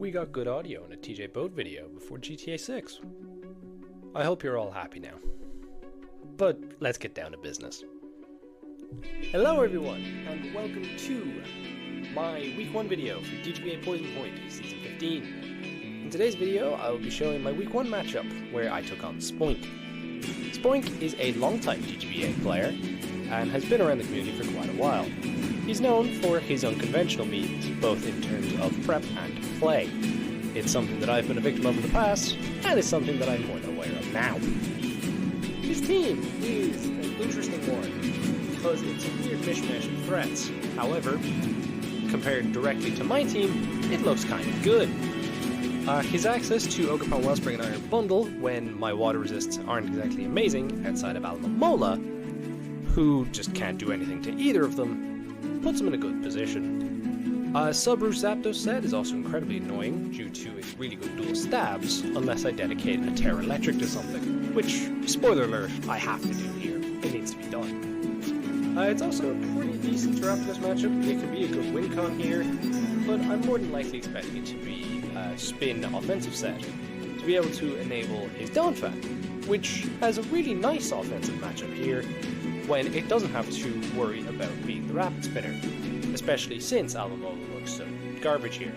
we got good audio in a TJ Boat video before GTA 6. I hope you're all happy now. But let's get down to business. Hello everyone, and welcome to my Week 1 video for DGBA Poison Point Season 15. In today's video, I will be showing my Week 1 matchup, where I took on Spoink. Spoink is a long-time DGBA player, and has been around the community for quite a while. He's known for his unconventional means, both in terms of prep and play. It's something that I've been a victim of in the past, and it's something that I'm more than aware of now. His team is an interesting one, because it's a weird mishmash of threats. However, compared directly to my team, it looks kind of good. His access to Ogerpon Wellspring and Iron Bundle, when my water resists aren't exactly amazing, outside of Alamola, who just can't do anything to either of them, puts him in a good position. Sub-Roost Zapdos set is also incredibly annoying due to its really good dual stabs, unless I dedicate a Terra Electric to something, which, spoiler alert, I have to do here. It needs to be done. It's also a pretty decent Terrapagos matchup. It could be a good win con here, but I'm more than likely expecting it to be a spin offensive set, to be able to enable his Donphan, which has a really nice offensive matchup here, when it doesn't have to worry about being the rapid spinner, especially since Alamola looks so garbage here.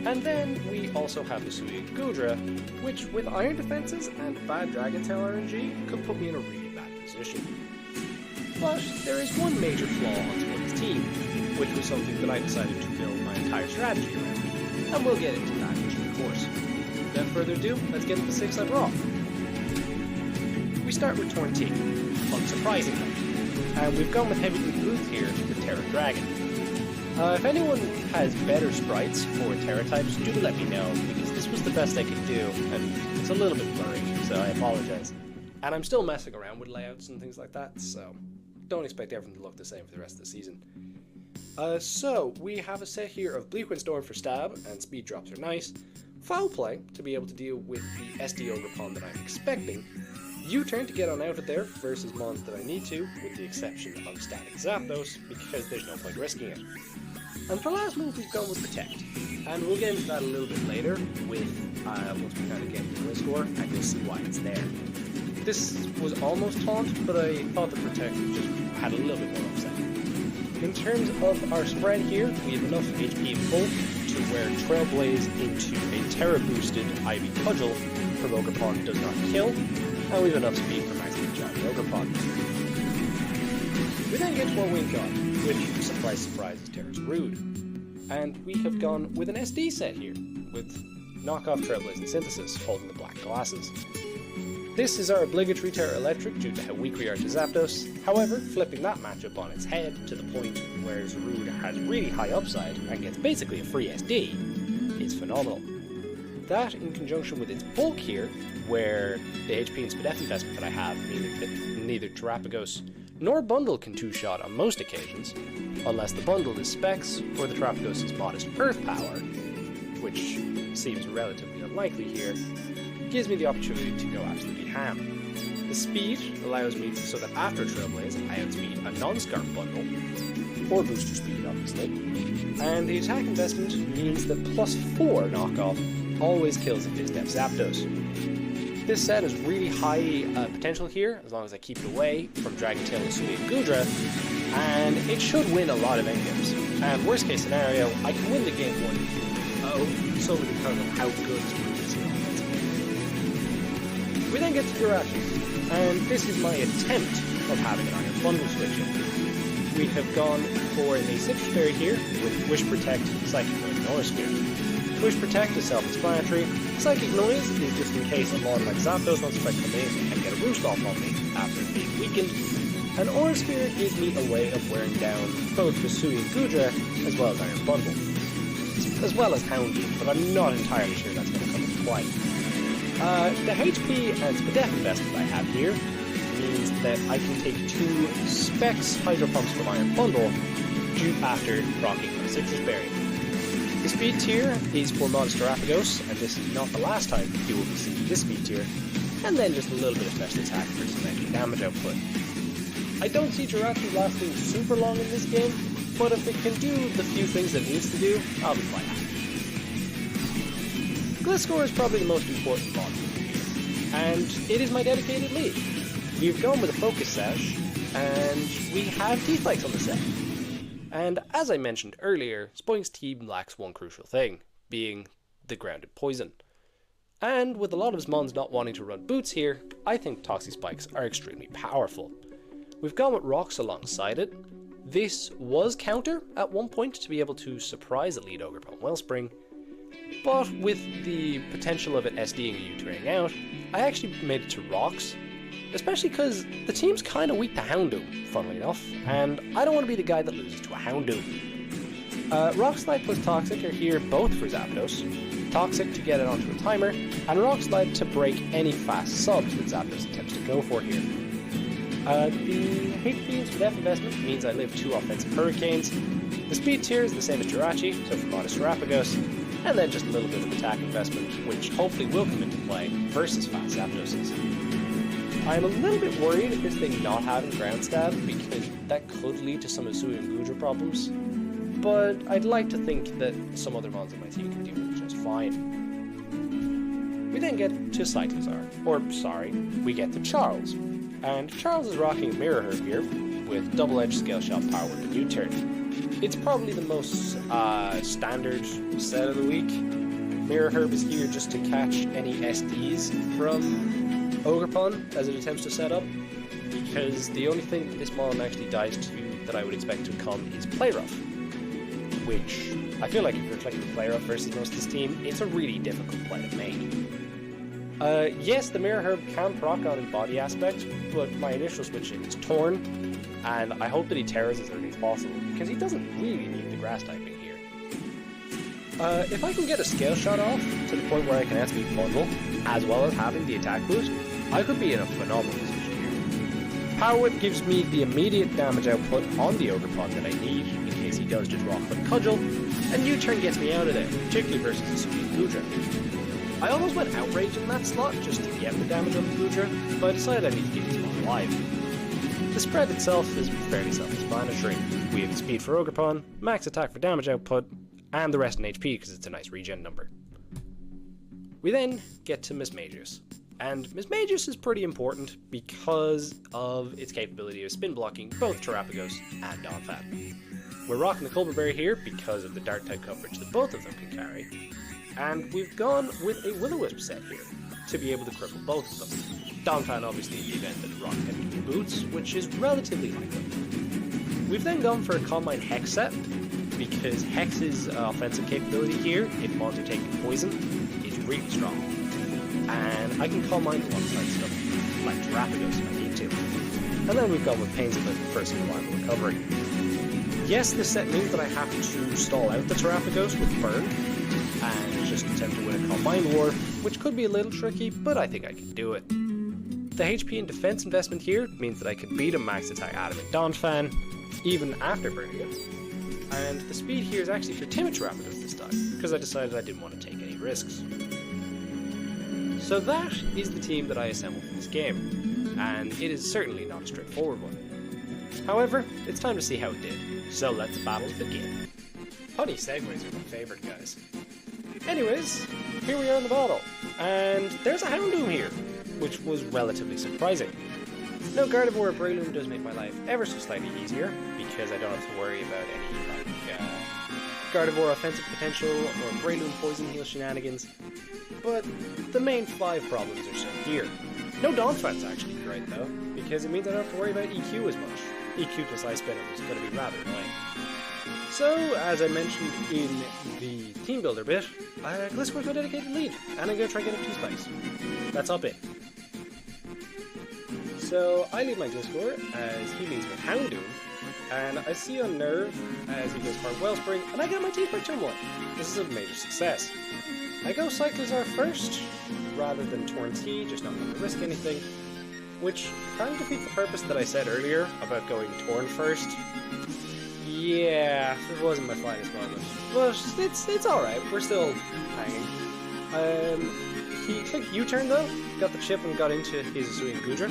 And then we also have the Suya Gudra, which with iron defenses and bad Dragon Tail RNG could put me in a really bad position. But there is one major flaw on Spoink's team, which was something that I decided to build my entire strategy around, and we'll get into that in due course. Without further ado, let's get into the 6 I brought. We start with Torn-T, unsurprisingly, and we've gone with Heavy Booth here with Terra Dragon. If anyone has better sprites for Terra types, do let me know, because this was the best I could do, and it's a little bit blurry, so I apologize. And I'm still messing around with layouts and things like that, so don't expect everything to look the same for the rest of the season. So we have a set here of Bleakwind Storm for stab, and speed drops are nice. Foul Play, to be able to deal with the SD Ogerpon that I'm expecting. U-turn to get on out of there versus mons that I need to, with the exception of Static Zapdos, because there's no point risking it. And for last move, we've gone with Protect, and we'll get into that a little bit later, with once we kind of get into the score, and you'll see why it's there. This was almost Taunt, but I thought the Protect just had a little bit more upset. In terms of our spread here, we have enough HP in full to where Trailblaze into a Terra-boosted Ivy Cudgel from Ogerpon does not kill, and we have enough speed for maximum Giant Ogerpon. We then get to our win con, which, surprise surprise, is Terra's Rude. And we have gone with an SD set here, with knockoff Trailblaze and Synthesis holding the black glasses. This is our obligatory Terra Electric due to how weak we are to Zapdos. However, flipping that matchup on its head to the point where Rude has really high upside and gets basically a free SD is phenomenal. That, in conjunction with its bulk here, where the HP and Spadef investment that I have mean that neither Terrapagos nor Bundle can two-shot on most occasions, unless the Bundle is Specs or the Terrapagos is modest Earth Power, which seems relatively unlikely here, gives me the opportunity to go absolutely ham. The speed allows me so that after Trailblaze I outspeed a non-Scarf Bundle, or booster speed obviously, and the attack investment means that +4 knockoff always kills a Bizdef Zapdos. This set has really high potential here, as long as I keep it away from Dragon Tail and Suya Gudra, and it should win a lot of endgames. And worst case scenario, I can win the game 1-0, solely because of how good this move is here offensively. We then get to Jirachi, and this is my attempt of having an Iron Bundle switch in. We have gone for a Citrus Berry here with Wish Protect, Psychic Noise, and Aura Sphere. Wish Protect is self-explanatory. Psychic Noise is just in case a mod like Zapdos wants to try to come in and get a roost off on me after being weakened. And Aura Sphere gives me a way of wearing down both the Suya Gudra as well as Iron Bundle. As well as Houndoom, but I'm not entirely sure that's going to come into play. The HP and Spadef investment I have here means that I can take 2 Specs Hydro Pumps from Iron Bundle due after rocking my Citrus Berry. The speed tier is for Modest Terrapagos, and this is not the last time you will be seeing this speed tier, and then just a little bit of special attack for some extra damage output. I don't see Jirachi lasting super long in this game, but if it can do the few things it needs to do, I'll be quite happy. Gliscor is probably the most important mod here, and it is my dedicated lead. We've gone with a focus set, and we have T-Spikes on the set. And as I mentioned earlier, Spoink's team lacks one crucial thing, being the grounded poison. And with a lot of his mons not wanting to run boots here, I think Toxic Spikes are extremely powerful. We've gone with rocks alongside it. This was counter at one point to be able to surprise a lead Ogerpon Wellspring, but with the potential of it SDing a U-turning out, I actually made it to rocks, especially because the team's kind of weak to Houndoom, funnily enough, and I don't want to be the guy that loses to a Houndoom. Rock Slide plus Toxic are here both for Zapdos. Toxic to get it onto a timer, and Rock Slide to break any fast subs that Zapdos attempts to go for here. The HP for def investment means I live 2 offensive Hurricanes. The speed tier is the same as Jirachi, so for modest Terrapagos, and then just a little bit of attack investment, which hopefully will come into play versus fast Zapdoses. I'm a little bit worried at this thing not having ground stab, because that could lead to some Usui and Gudra problems, but I'd like to think that some other mons on my team can deal with it just fine. We then get to Cyclizar, or sorry, we get to Charles. And Charles is rocking a Mirror Herb here, with double-edged Scale Shot power with a U-turn. It's probably the most standard set of the week. Mirror Herb is here just to catch any SDs from Ogerpon as it attempts to set up, because the only thing that this mon actually dies to that I would expect to come is Play Rough, which I feel like if you're clicking Play Rough versus most of this team, it's a really difficult play to make. Yes, the Mirror Herb can proc on in body aspect, but my initial switch in is Torn, and I hope that he tears as early as possible, because he doesn't really need the grass typing here. If I can get a Scale Shot off to the point where I can SP Bundle, as well as having the attack boost, I could be in a phenomenal position here. Power Whip gives me the immediate damage output on the Ogerpon that I need, in case he does just rock with Cudgel, and U-turn gets me out of there, particularly versus the Sweet Gudra. I almost went Outrage in that slot just to get the damage on the Gudra, but I decided I need to keep this mon alive. The spread itself is fairly self-explanatory. We have the speed for Ogerpon, max attack for damage output, and the rest in HP because it's a nice regen number. We then get to Mismagius. And Mismagius is pretty important because of its capability of spin blocking both Terrapagos and Donphan. We're rocking the Culberberry here because of the Dark type coverage that both of them can carry. And we've gone with a Will-O-Wisp set here to be able to cripple both of them. Donphan obviously in the event that Rock can do boots, which is relatively likely. We've then gone for a Calm Mind Hex set, because Hex's offensive capability here, if mons are taking poison, is really strong. And I can Calm Mind alongside stuff like Terrapagos if I need to. And then we've gone with Pains of for survival recovery. Yes, this set means that I have to stall out the Terrapagos with Burn, and just attempt to win a Calm Mind War, which could be a little tricky, but I think I can do it. The HP and defense investment here means that I can beat a max attack Adamant Donphan, even after burning it. And the speed here is actually for timid Terrapagos this time, because I decided I didn't want to take any risks. So that is the team that I assembled for this game, and it is certainly not a straightforward one. However, it's time to see how it did, so let the battles begin. Funny segues are my favourite, guys. Anyways, here we are in the battle, and there's a Houndoom here, which was relatively surprising. No Gardevoir or Breloom does make my life ever so slightly easier, because I don't have to worry about any Gardevoir offensive potential or Breloom poison heal shenanigans, but the main 5 problems are shown here. No Donphan's actually great though, because it means I don't have to worry about EQ as much. EQ plus Ice Spinner is going to be rather annoying. So, as I mentioned in the Teambuilder bit, Gliscor's my dedicated lead, and I'm going to try to get up T-Spikes. That's up in. So, I lead my Gliscor as he leads with Houndoom, and I see on Nerve as he goes for Wellspring, and I get my T-Spike turn 1. This is a major success. I go Cyclizar first, rather than Torn T, just not going to risk anything, which kind of defeats the purpose that I said earlier about going Torn first. Yeah, it wasn't my finest moment, but it's alright, we're still hanging. He clicked U-turn though, got the chip and got into his Usui and Gudra.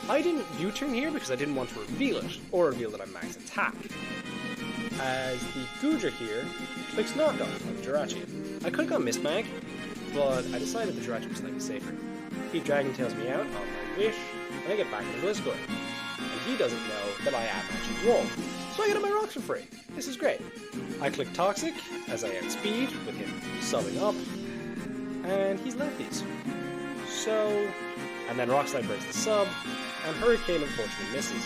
I didn't U-turn here because I didn't want to reveal it, or reveal that I'm max attack. As the Gudra here clicks Knock Off on Jirachi. I could have gone Mistmag, but I decided the Jirachi was slightly safer. He Dragon Tails me out on my wish, and I get back into Gliscor. And he doesn't know that I am actually Roll, so I get my rocks for free. This is great. I click Toxic as I outspeed with him subbing up, and he's lefties. So, and then Rock Slide breaks the sub, and Hurricane unfortunately misses.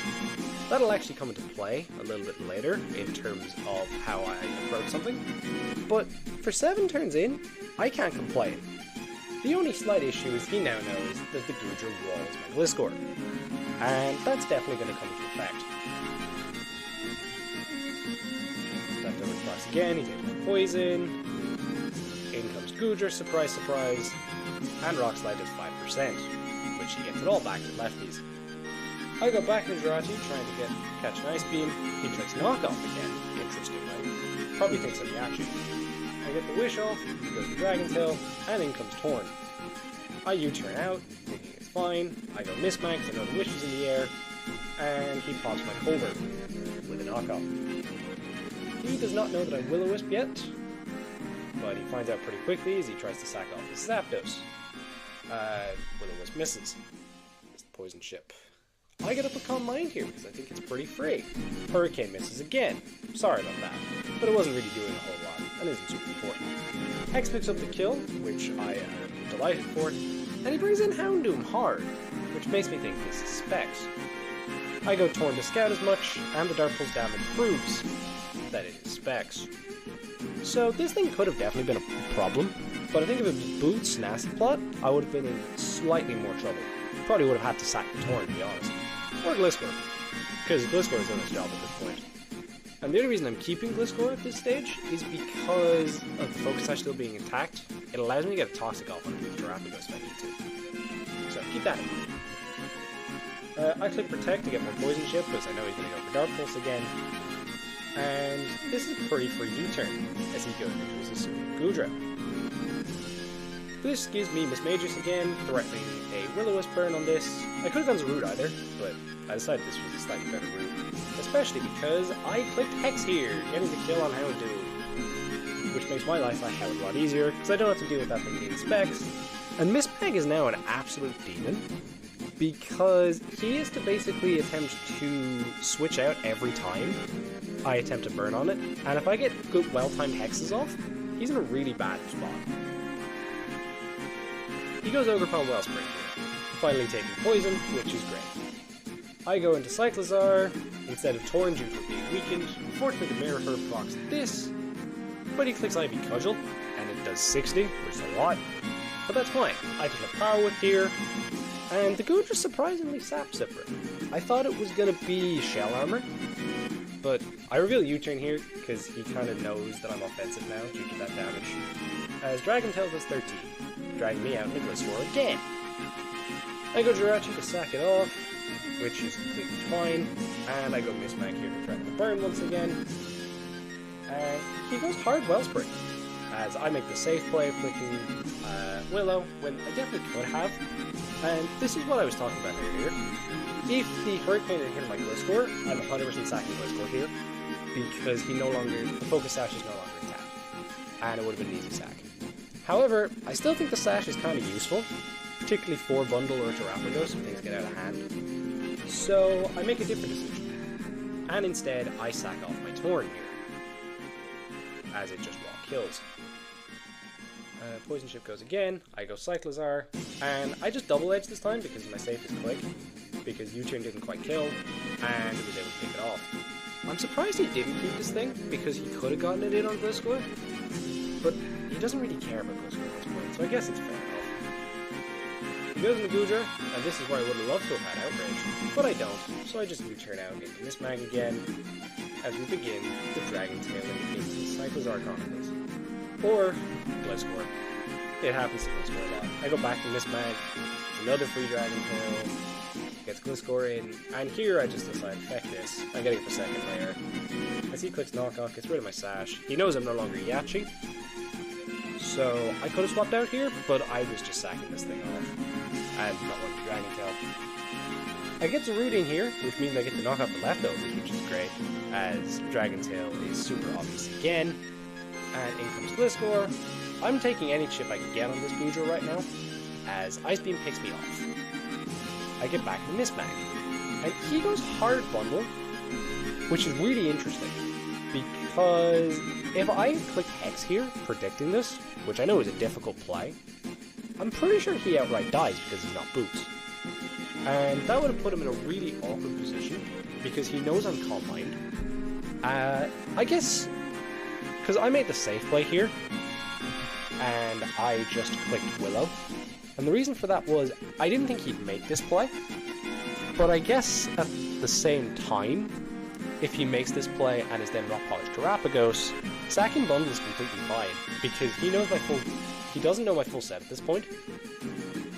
That'll actually come into play a little bit later in terms of how I approach something, but for 7 turns in, I can't complain. The only slight issue is he now knows that the Goodra rolls my Gliscor, and that's definitely going to come into effect. Leftover sparks again, he takes my poison, in comes Goodra, surprise surprise, and Rock Slide does 5%, which he gets it all back to lefties. I go back to Jirachi, trying to catch an Ice Beam. He tries Knockoff again, interestingly. Probably thinks I'm Yachi. I get the Wish off, he goes to Dragon Tail, and in comes Torn. I U-turn out, thinking it's fine. I go Mismax, I know the Wish is in the air, and he pops my Colbert with a knockoff. He does not know that I'm Will-O-Wisp yet, but he finds out pretty quickly as he tries to sack off his Zapdos. Will-O-Wisp misses. It's the Poison Chip. I get up a Calm Mind here because I think it's pretty free. Hurricane misses again. Sorry about that, but it wasn't really doing a whole lot and isn't super important. Hex picks up the kill, which I am delighted for, and he brings in Houndoom hard, which makes me think this is Specs. I go Torn to scout as much, and the Dark Pulse damage proves that it is Specs. So this thing could have definitely been a problem, but I think if it was Boots Nasty Plot, I would have been in slightly more trouble. Probably would have had to sack the Torn, to be honest. Or Gliscor, because Gliscor has done its job at this point. And the only reason I'm keeping Gliscor at this stage is because of the Focus Sash still being attacked. It allows me to get a Toxic off on a Booster Rapidus if I need to. So keep that in mind. I click Protect to get more Poison Chip because I know he's going to go for Dark Pulse again. And this is a pretty free U-turn as he goes into his Goodra. This gives me Miss Magus again, threatening a Will-O-Wisp burn on this. I could have gone Zarude either, but I decided this was a slightly better route. Especially because I clicked Hex here, getting the kill on Houndoom, which makes my life a hell of a lot easier, because I don't have to deal with that thing being Specs. And Miss Meg is now an absolute demon, because he is to basically attempt to switch out every time I attempt to burn on it, and if I get good well-timed hexes off, he's in a really bad spot. He goes Ogerpon Wellspring here, finally taking poison, which is great. I go into Cyclizar instead of Torn due to it being weakened. Unfortunately, the Mirror Herb procs this, but he clicks Ivy Cudgel, and it does 60, which is a lot, but that's fine. I can have Power Whip here, and the Goodra surprisingly Sap Sipper. I thought it was going to be Shell Armor, but I reveal U-turn here because he kind of knows that I'm offensive now due to that damage. As Dragon Tail does 13, dragging me out into Gliscor again. I go Jirachi to sack it off, which is completely fine, and I go Mismac here to threaten the burn once again. And he goes hard Wellspring, as I make the safe play of clicking Willow, when I definitely could have. And this is what I was talking about earlier. If the Hurricane had hit my Gliscor, I'm 100% sacking Gliscor here, because the Focus Sash is no longer intact, and it would have been an easy sack. However, I still think the Sash is kind of useful, particularly for Bundle or Terrafordos if things get out of hand. So I make a different decision, and instead I sack off my Torn here, as it just raw kills. Poison Chip goes again, I go Cyclizar, and I just double edge this time because my safe is quick, because U-turn didn't quite kill, and it was able to pick it off. I'm surprised he didn't keep this thing, because he could have gotten it in on Gliscor, but he doesn't really care about Gliscor at this point, so I guess it's fair enough. He goes into Goodra, and this is where I would have loved to have had Outrage, but I don't, so I just U-turn out into Mismag again, as we begin the Dragon Tailing into Cyclizar Chronicles. Or Gliscor. It happens to Gliscor a lot. I go back to Mismag, another free Dragon Tail, gets Gliscor in, and here I just decide, heck this, I'm getting for second layer. As he clicks Knockoff, gets rid of my Sash. He knows I'm no longer Yachi, so I could have swapped out here, but I was just sacking this thing off, and not wanting Dragon Tail. I get Zarude in here, which means I get to knock off the leftovers, which is great, as Dragon Tail is super obvious again, and in comes Gliscor, I'm taking any chip I can get on this Goodra right now, as Ice Beam picks me off. I get back in the Mismag, and he goes Hard Bundle, which is really interesting, because if I click Hex here, predicting this, which I know is a difficult play, I'm pretty sure he outright dies because he's not Boots. And that would have put him in a really awkward position, because he knows I'm Calm Mind. I guess, because I made the safe play here, and I just clicked Willow. And the reason for that was, I didn't think he'd make this play, but I guess at the same time, if he makes this play and is then Rock Polished Terrapagos, sacking Bundle is completely fine, because he knows my full... He doesn't know my full set at this point,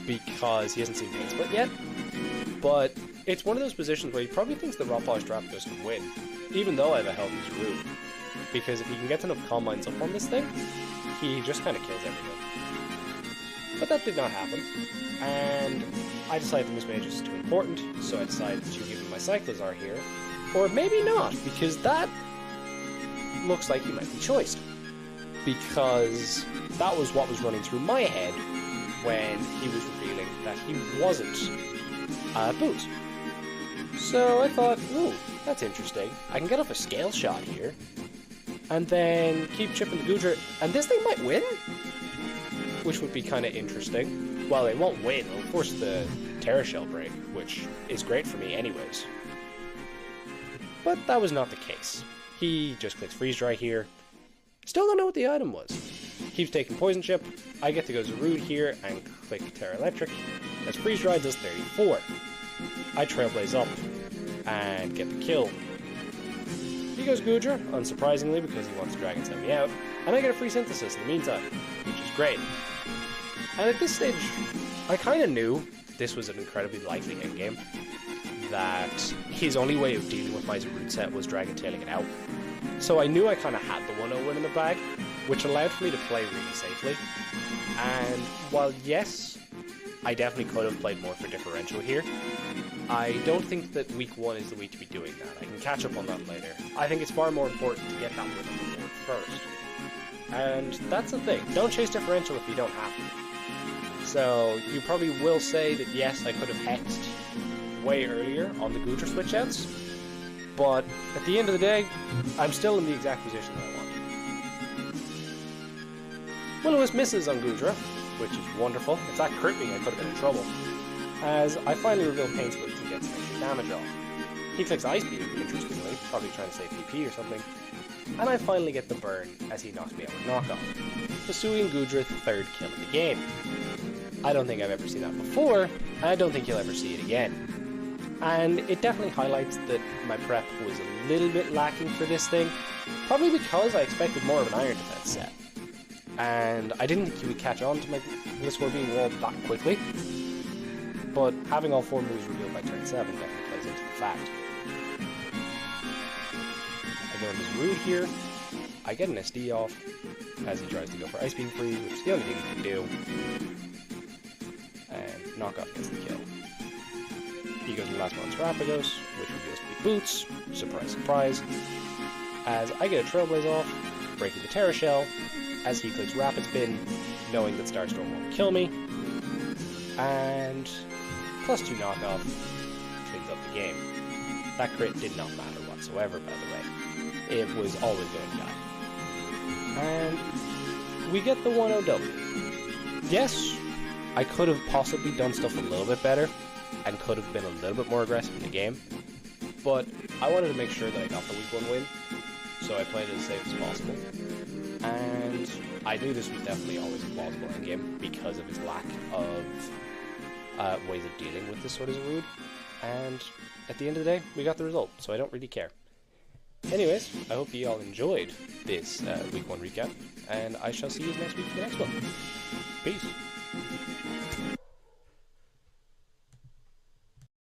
because he hasn't seen Pain Split yet, but it's one of those positions where he probably thinks that Rock Polished Terrapagos can win, even though I have a healthy Zarude, because if he can get enough Calm Minds up on this thing, he just kind of kills everything. But that did not happen, and I decided the Mismage is too important, so I decided to give him my Cyclizar here, or maybe not, because that looks like he might be choiced. Because that was what was running through my head when he was revealing that he wasn't Boots. So I thought, ooh, that's interesting. I can get off a Scale Shot here, and then keep chipping the Goodra, and this thing might win? Which would be kind of interesting. Well, it won't win. It'll force the Terra Shell break, which is great for me anyways. But that was not the case. He just clicks Freeze Dry here. Still don't know what the item was. Keeps taking Poison Chip. I get to go Zarude here and click Terra Electric. As Freeze Dry does 34. I Trailblaze up and get the kill. He goes Goodra, unsurprisingly, because he wants to Dragon Send me out, and I get a free Synthesis in the meantime, which is great. And at this stage, I kind of knew this was an incredibly likely endgame, that his only way of dealing with my Zarude set was Dragon Tailing it out. So I knew I kind of had the 1-0 win in the bag, which allowed for me to play really safely. And while yes, I definitely could have played more for differential here, I don't think that week 1 is the week to be doing that. I can catch up on that later. I think it's far more important to get that win on the board first. And that's the thing, don't chase differential if you don't have to. So you probably will say that yes, I could have hexed way earlier on the Goodra switch outs, but at the end of the day, I'm still in the exact position that I want. Will-O-Wisp misses on Goodra, which is wonderful. If that crit me, I could have been in trouble, as I finally reveal Pain Split to get some extra damage off. He clicks Ice Beam, interestingly, probably trying to save PP or something, and I finally get the burn as he knocks me out with Knockoff, pursuing Goodra 3rd kill of the game. I don't think I've ever seen that before, and I don't think you'll ever see it again. And it definitely highlights that my prep was a little bit lacking for this thing, probably because I expected more of an Iron Defense set. And I didn't think he would catch on to my Gliscor being walled that quickly, but having all 4 moves revealed by turn 7 definitely plays into the fact. I go into Zarude here, I get an SD off, as he tries to go for Ice Beam Freeze, which is the only thing he can do, and Knockoff gets the kill. He goes to the last one on Terrapagos, which reveals to be Boots, surprise surprise, as I get a Trailblaze off, breaking the Terra Shell, as he clicks Rapid Spin, knowing that Starstorm won't kill me, and +2 Knockoff cleans up the game. That crit did not matter whatsoever, by the way. It was always going to die. And we get the 1-0W. Yes, I could have possibly done stuff a little bit better, and could have been a little bit more aggressive in the game, but I wanted to make sure that I got the week 1 win, so I played it as safe as possible. And I knew this was definitely always a plausible endgame because of his lack of ways of dealing with this sort of Zarude, and at the end of the day, we got the result, so I don't really care. Anyways, I hope you all enjoyed this week 1 recap, and I shall see you next week for the next one. Peace.